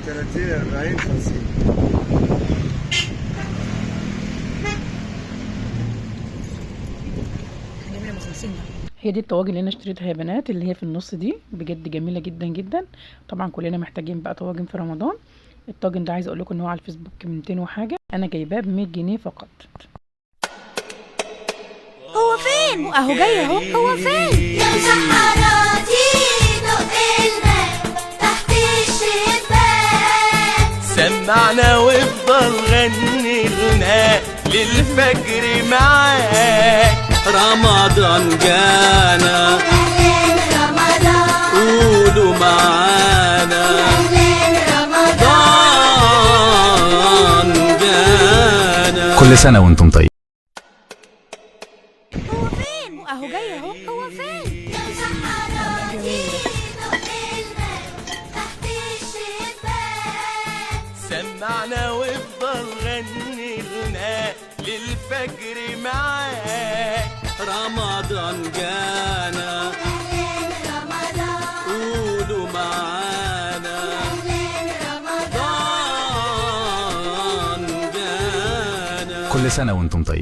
30 40 50. هي دي الطواجن اللي انا اشتريتها يا بنات، اللي هي في النص دي، بجد جميله جدا جدا. طبعا كلنا محتاجين بقى طواجن في رمضان. الطاجن ده عايزه اقول لكم ان هو على الفيسبوك ب 200 وحاجه، انا جايباه ب 100 جنيه فقط. هو فين؟ اهو جاي اهو. هو فين؟ يا سحراتي دق الماء تحت الشباك، سمعنا وافضل غني لنا للفجر معاك. رمضان جانا أهلين رمضان، قولوا معانا أهلين رمضان. رمضان جانا. كل سنة وانتم طيب. هو فين؟ اهو جاي اهو. هو فين؟ يا سحراتي دق الماء تحت الشباك، سمعنا وافضل غني لنا للفجر معاك. رمضان جانا أهلين رمضان، قولوا معانا أهلين رمضان. رمضان جانا. كل سنة وانتم طيب.